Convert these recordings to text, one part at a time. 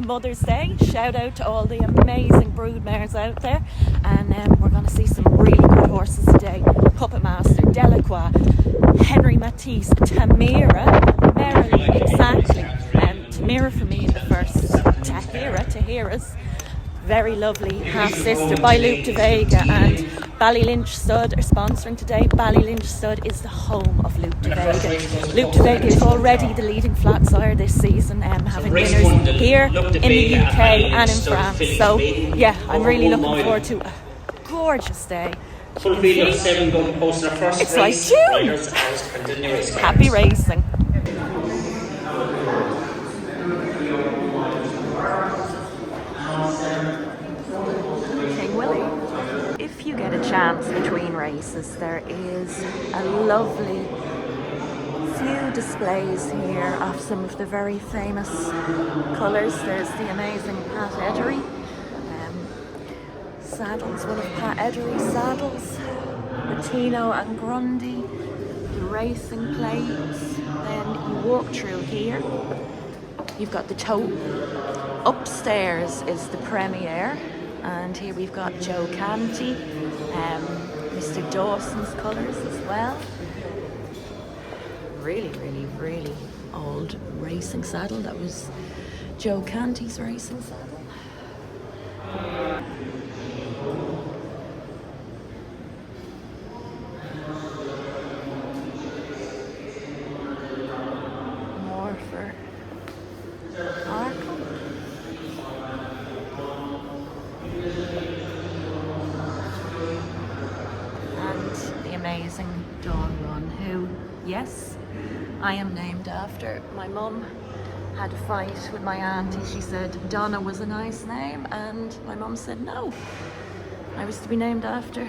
Mother's Day. Shout out to all the amazing broodmares out there. And we're going to see some really good horses today. Puppet Master, Delacroix, Henry Matisse, Tamira, Marilyn, exactly. Tamira for me in the first, Tahira's very lovely half-sister by Luke de Vega, and Ballylynch Stud are sponsoring today. Ballylynch Stud is the home of Luke de Vega. Luke de Vega is already the leading flat sire this season, having winners here in the UK and in France. So yeah, I'm really looking forward to a gorgeous day. It's like June. Happy racing. If you get a chance between races, there is a lovely few displays here of some of the very famous colours. There's the amazing Pat Edery saddles, one of Pat Edery's saddles, Martino and Grundy, the racing plates. Then you walk through here, you've got the tote. Upstairs is the Premier. And here we've got Joe Canty, Mr. Dawson's colours as well. Really, really, really old racing saddle. That was Joe Canty's racing saddle. More for Arkle. Amazing Dawn Run, who, yes, I am named after. My mum had a fight with my auntie. She said Donna was a nice name, and my mum said no, I was to be named after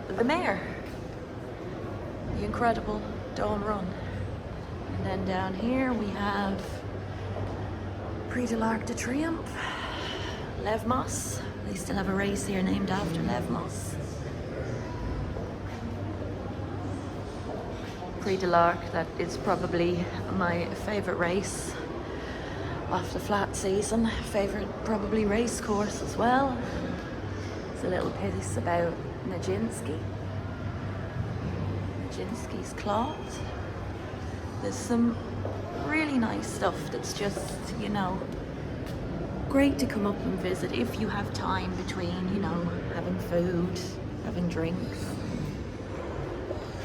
the mare, the incredible Dawn Run. And then down here we have Prix de l'Arc de Triomphe, Lev Moss. They still have a race here named after Lev Moss. Prix de l'Arc, that is probably my favourite race of the flat season. Favourite probably Racecourse as well. It's a little piece about Nijinsky's cloth. There's some really nice stuff that's just, you know, great to come up and visit if you have time between, you know, having food, having drinks.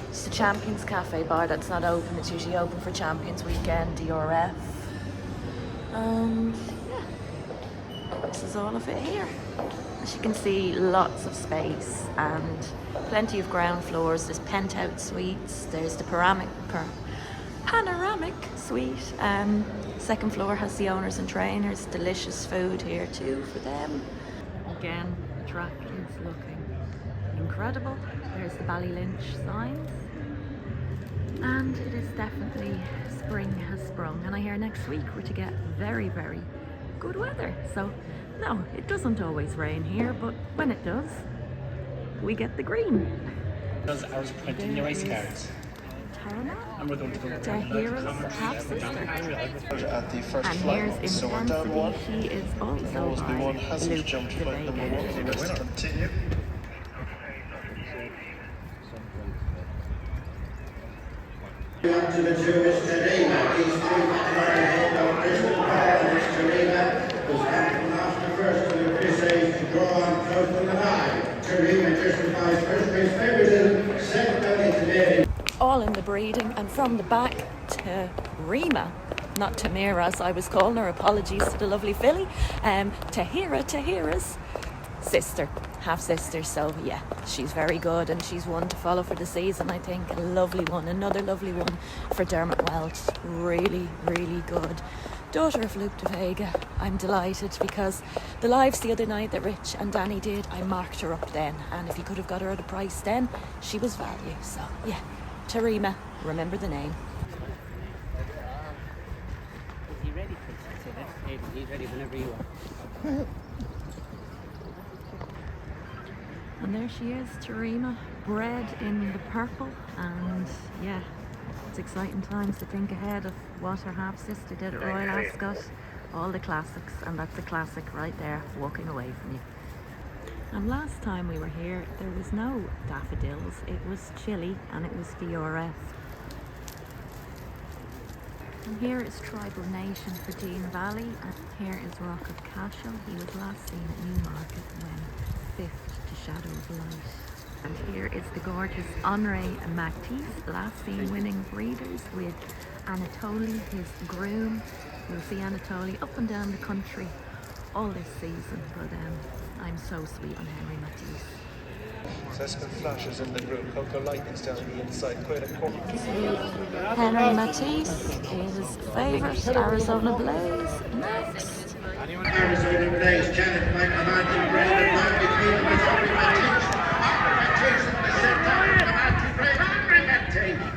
It's the Champions Cafe bar that's not open. It's usually open for Champions Weekend, DRF. And yeah, this is all of it here. As you can see, lots of space and plenty of ground floors. There's penthouse suites. There's the panoramic suite. Second floor has the owners and trainers. Delicious food here too for them. Again, the track is looking incredible. There's the Ballylynch signs. And it is definitely spring has sprung, and I hear next week we're to get very, very good weather. So no, it doesn't always rain here, but when it does, we get the green. Does ours printing the race cards? And we're going to go to Tahira's half-sister. At the first and flight, here's so we're down one. Intensity. She is also Osby by one hasn't Luke jumped de flight number Vega. one. The rest continue. Up to the Jewish Terima, these three ahead of Bristol Power, and this Terima was acting after first to the Crusades to draw on close to the line. Terima justifies first place favoritism, second only to David. All in the breeding, and from the back to Rima, not Tamira as I was calling her, apologies to the lovely filly, Tahira's sister, half-sister. So yeah, she's very good, and she's one to follow for the season, I think. A lovely one, another lovely one for Dermot Welch. Really, really good. Daughter of Luke de Vega. I'm delighted because the lives the other night that Rich and Danny did, I marked her up then, and if you could have got her at a price then, she was value. So yeah, Terima, remember the name. Is he ready for this? He's ready whenever you are. And there she is, Terima, bred in the purple, and yeah, it's exciting times to think ahead of what her half-sister did at Royal Ascot. all the classics, and that's a classic right there, walking away from you. And last time we were here, there was no daffodils, it was chilly and it was DRF. And here is Tribal Nation for Dean Valley, and here is Rock of Cashel. He was last seen at Newmarket when 5th to Shadow of Light. And here is the gorgeous Henri Matisse, last seen winning breeders with Anatoly, his groom. You'll see Anatoly up and down the country all this season, but I'm so sweet on Henri Matisse. Seskin flashes in the group. Coco Lightning's down the inside. Quite a corner. Henri Matisse is favourite. Arizona Blaze next. Arizona Blaze, Janet Michael Martin, Brandon Lamb between them is Henri Matisse. Matisse in the centre, Henri Matisse.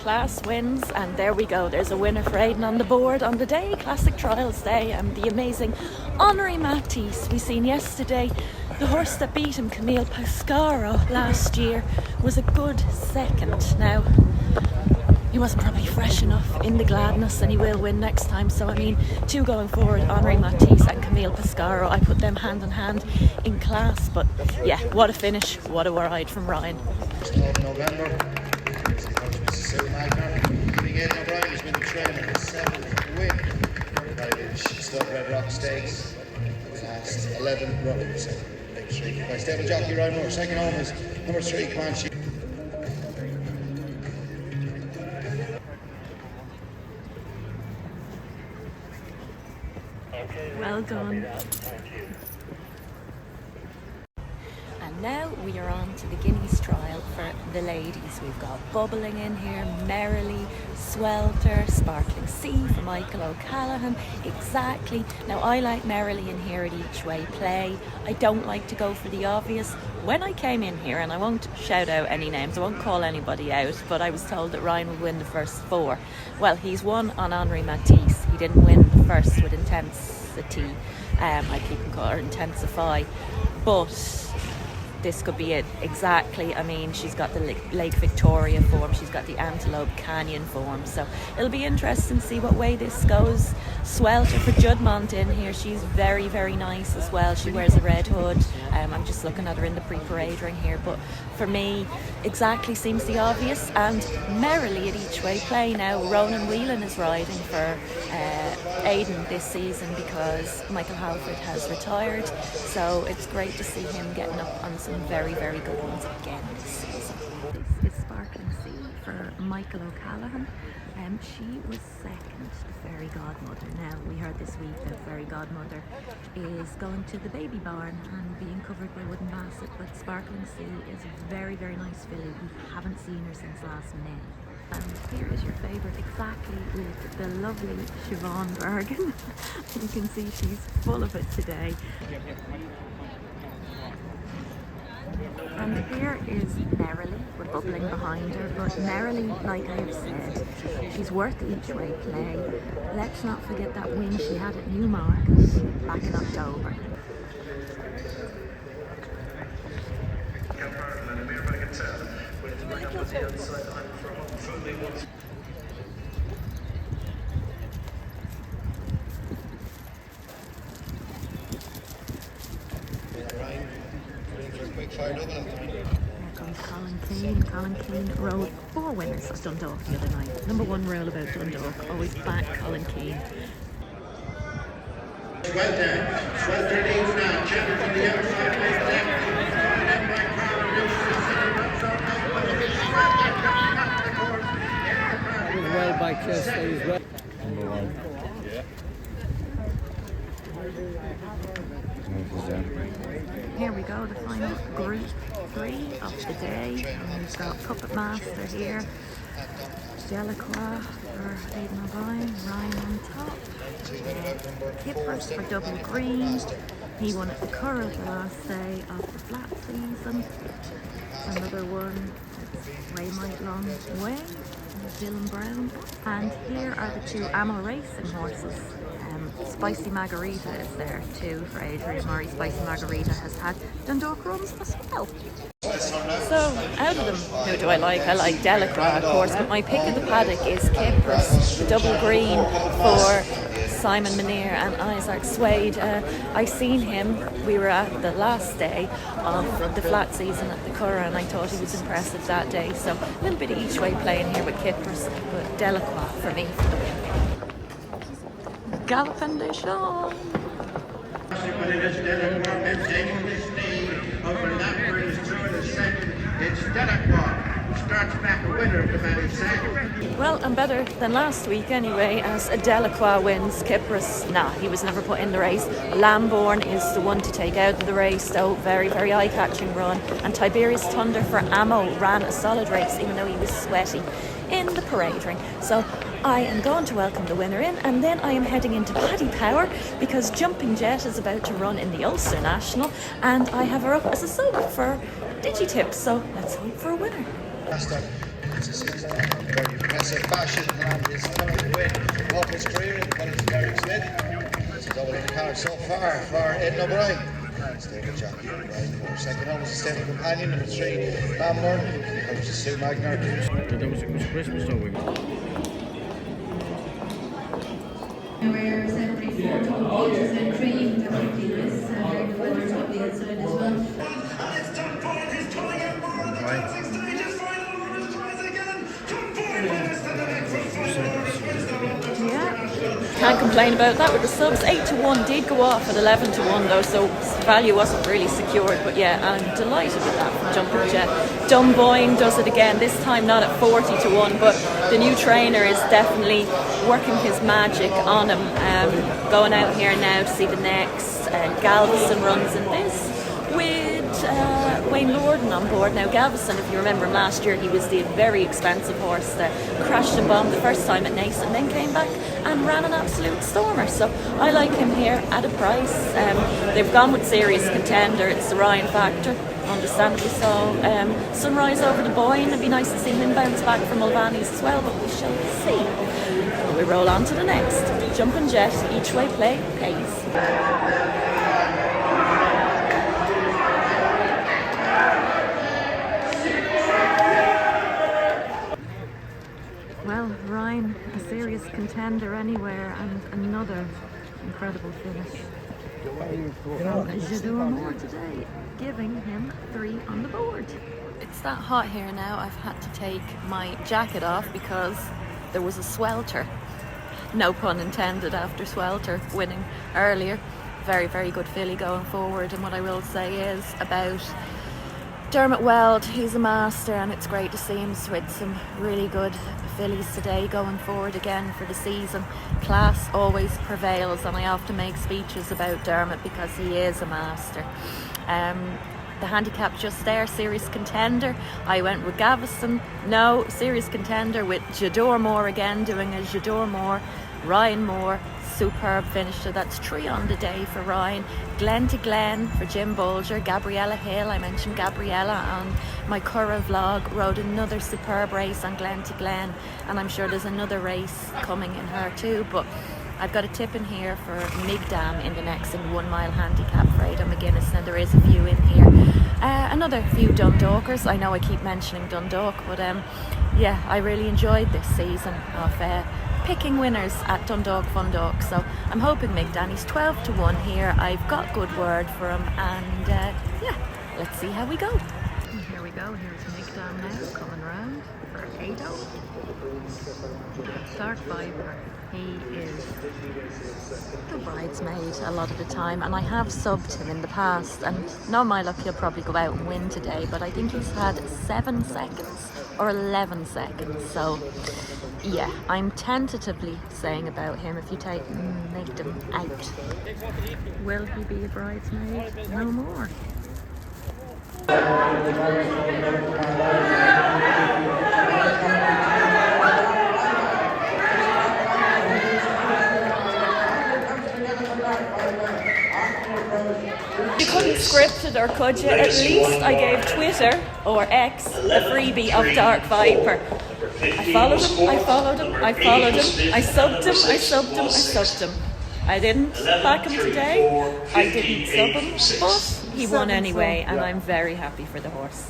Class wins, and there we go. There's a winner for Aiden on the board on the day, Classic Trials Day, and the amazing Henri Matisse we seen yesterday. The horse that beat him, Camille Pescaro, last year was a good second. Now, he wasn't probably fresh enough in the Gladness, and he will win next time. So I mean, two going forward, Henri Matisse and Camille Pescaro. I put them hand in hand in class, but yeah, what a finish, what a ride from Ryan. November. Aiden O'Brien has been the trainer, his 7th win. By Stud Red Rock Stakes. Last 11 runners. Big streak by stable jockey Ryan Moore. Second home is number 3, Comanche. Well done. And now we are on to the Guineas trial for the ladies. We've got Bubbling in here, Merrily, Swelter, Sparkling Sea for Michael O'Callaghan. Exactly. Now I like Merrily in here at each way play. I don't like to go for the obvious. When I came in here, and I won't shout out any names, I won't call anybody out, but I was told that Ryan would win the first 4. Well, he's won on Henri Matisse. He didn't win the first with Intensity. I keep him called Intensify. But this could be it, exactly. I mean, she's got the Lake Victoria form, she's got the Antelope Canyon form, so it'll be interesting to see what way this goes. Swelter for Judmont in here, she's very, very nice as well. She wears a red hood. I'm just looking at her in the pre-parade ring here, but for me, Exactly seems the obvious. And Merrily at each way play now, Ronan Whelan is riding for Aiden this season because Michael Halford has retired, so it's great to see him getting up on some very, very good ones again this season. This is Sparkling Sea for Michael O'Callaghan. She was second to Fairy Godmother. Now, we heard this week that Fairy Godmother is going to the baby barn and being covered by Wooden Basset, but Sparkling Sea is a very, very nice filly. We haven't seen her since last May. And here is your favourite, exactly, with the lovely Siobhan Bergen. You can see she's full of it today. And here is Merrily, with Bubbling behind her, but Merrily, like I have said, she's worth each way play. Let's not forget that win she had at Newmarket back in October. Here comes Colin Keane. Colin Keane rode 4 winners at Dundalk the other night. Number 1 rule about Dundalk, always back Colin Keane. Swelter leads now, Chapman from the outside, left, well by Chester as well. Number 1. Here we go, the final group 3 of the day. And we've got Puppet Master here, Delacroix for Aiden O'Brien, Ryan on top. Kippers for Double Green. He won at the Curragh the last day of the flat season. Another one that's Way Might Long Way, Dylan Brown. And here are the 2 Ammo Racing horses. Spicy Margarita is there too for Adrian Murray. Spicy Margarita has had Dundalk runs as well. So out of them, who do I like? I like Delacroix, of course, but my pick of the paddock is Kypros, the double green for Simon Monier and Isaac Swade. I seen him, we were at the last day of the flat season at the Curragh, and I thought he was impressive that day. So a little bit of each way playing here with Kypros, but Delacroix for me for the win. Gallopin' des Champs. But it is Delacroix been taking this lead over that where he's through the second. It's Delacroix who starts back a winner of the Valley second. Well, I'm better than last week anyway, as a Delacroix wins. Kypros, he was never put in the race. Lambourne is the one to take out of the race, though very, very eye-catching run. And Tiberius Thunder for Ammo ran a solid race, even though he was sweaty in the parade ring. So I am going to welcome the winner in, and then I am heading into Paddy Power because Jumping Jet is about to run in the Ulster National, and I have her up as a sub for Digitips, so let's hope for a winner. It's very impressive fashion, and is coming to win off his career in College Derek Smith. It's a double in card so far for Aiden O'Brien. Stable jockey O'Brien for second home was a stable companion, number 3, Lambourne, which is Sue Magner. That was Christmas, though. We're celebrating 4 pages and cream to Guineas, and the weather's lovely outside as well. And it's Tom Ford, he's coming out more on the dancing stage, his final orders tries again. Tom Ford winners to the next final orders, wins the run to Can't complain about that with the subs. 8-1 did go off at 11-1 though, so value wasn't really secured. But yeah, I'm delighted with that from Jumping Jet. Dunboyne does it again, this time not at 40-1, but the new trainer is definitely working his magic on him. Going out here now to see the next. Galveston runs in this with Wayne Lorden on board. Now Galveston, if you remember him last year, he was the very expensive horse that crashed and bombed the first time at Naas and then came back and ran an absolute stormer. So I like him here at a price. They've gone with serious contender, it's the Ryan factor, understandably so. Sunrise over the Boyne, it'd be nice to see him bounce back from Mulvaney's as well, but we shall see. We roll on to the next. Jumping Jet, each way play pays. Well, Ryan, a serious contender anywhere, and another incredible finish. J'adore more today, giving him 3 on the board. It's that hot here now, I've had to take my jacket off because there was a swelter. No pun intended after Swelter winning earlier. Very, very good filly going forward, and what I will say is about Dermot Weld, he's a master, and it's great to see him with some really good fillies today going forward again for the season. Class always prevails, and I often make speeches about Dermot because he is a master. The handicap just there, serious contender. I went with Galveston. No, serious contender with J'adore More again, doing a J'adore More. Ryan Moore, superb finisher. That's 3 on the day for Ryan. Glen to Glen for Jim Bolger. Gabriella Hill, I mentioned Gabriella on my Curragh vlog, rode another superb race on Glen to Glen, and I'm sure there's another race coming in her too. But I've got a tip in here for Migdam in the next in 1 mile handicap for Aidan McGuinness. Now there is a few in here. Another few Dundalkers. I know I keep mentioning Dundalk, but yeah, I really enjoyed this season of picking winners at Dundalk Fundalk. So I'm hoping Migdam, he's 12-1 here. I've got good word for him, and yeah, let's see how we go. Here we go, here's Migdam now, coming round for Ado. Dark Viper. He is the bridesmaid a lot of the time, and I have subbed him in the past, and no my luck he'll probably go out and win today, but I think he's had 7 seconds or 11 seconds, so yeah, I'm tentatively saying about him, if you take Migdam out, will he be a bridesmaid? No more. You couldn't script it, or could you? At least I gave Twitter, or X, a freebie of Dark Viper. I followed him, I followed him, I followed him, I subbed him, I subbed him, I subbed him. I didn't back him today, I didn't sub him, but he won anyway, and I'm very happy for the horse.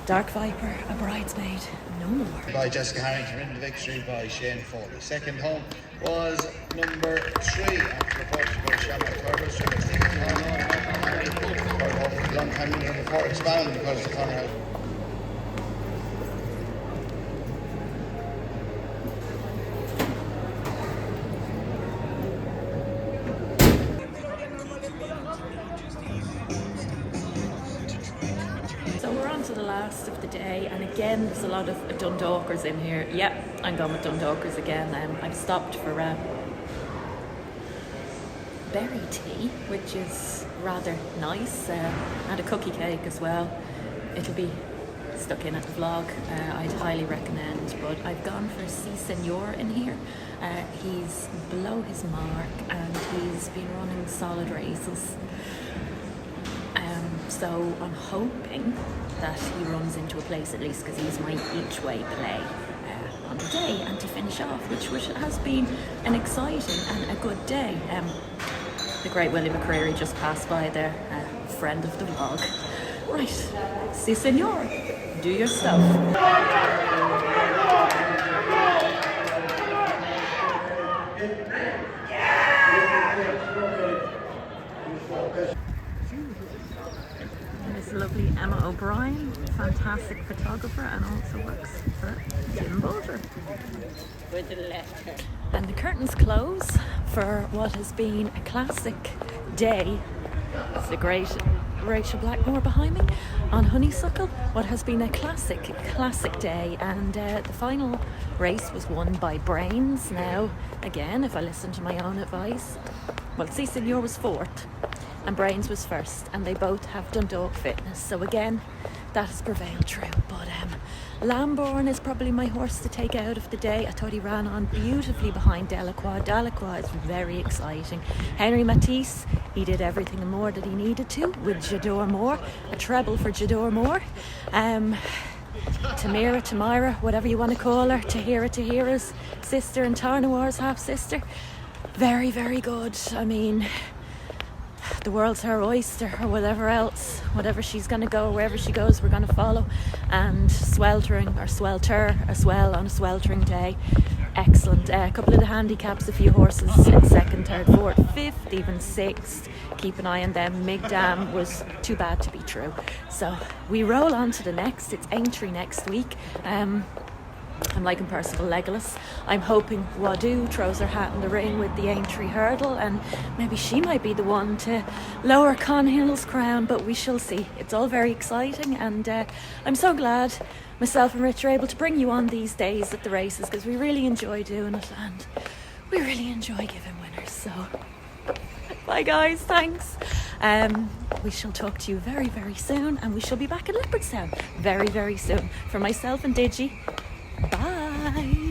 Dark Viper, a bridesmaid, no more. By Jessica Harrington, in the victory by Shane Foley. Second home was number 3 after the Portugal Shamrock Turbos. Long time winner before expand because the corner house. So we're on to the last of the day, and again there's a lot of Dundalkers in here. Yep, I'm going with Dundalkers again. I've stopped for berry tea, which is rather nice, and a cookie cake as well. It'll be stuck in at the vlog. I'd highly recommend, but I've gone for C Senor in here. He's below his mark and he's been running solid races. So I'm hoping that he runs into a place at least, because he's my each way play on the day, and to finish off, which has been an exciting and a good day. The great Willie McCreary just passed by there, friend of the vlog. Right, si senor, do your stuff. There's lovely Emma O'Brien, fantastic photographer, and also works for Jim Bolger. With the letter. And the curtains close for what has been a classic day. It's the great Rachel Blackmore behind me on Honeysuckle. What has been a classic day, and the final race was won by Brains. Now, again, if I listen to my own advice, well, C Senor was 4th and Brains was 1st, and they both have Dundalk fitness, so again that has prevailed true. But Lambourne is probably my horse to take out of the day. I thought he ran on beautifully behind Delacroix. Delacroix is very exciting. Henry Matisse, he did everything and more that he needed to with Jador Moore, a treble for Jador Moore. Tamira, whatever you want to call her, Tahira's sister and Tarnoir's half sister, very, very good. I mean, the world's her oyster, or whatever else. Whatever she's going to go, wherever she goes, we're going to follow. And swelter as well on a sweltering day. Excellent. A couple of the handicaps, a few horses in 2nd, 3rd, 4th, 5th, even 6th. Keep an eye on them. Migdam was too bad to be true. So we roll on to the next. It's Aintree next week. I'm liking Percival Legolas. I'm hoping Wadu throws her hat in the ring with the Aintree hurdle, and maybe she might be the one to lower Conhill's crown, but we shall see. It's all very exciting, and I'm so glad myself and Rich are able to bring you on these days at the races, because we really enjoy doing it and we really enjoy giving winners. So bye guys, thanks. We shall talk to you very, very soon, and we shall be back at Leopardstown very, very soon. For myself and Digi, bye.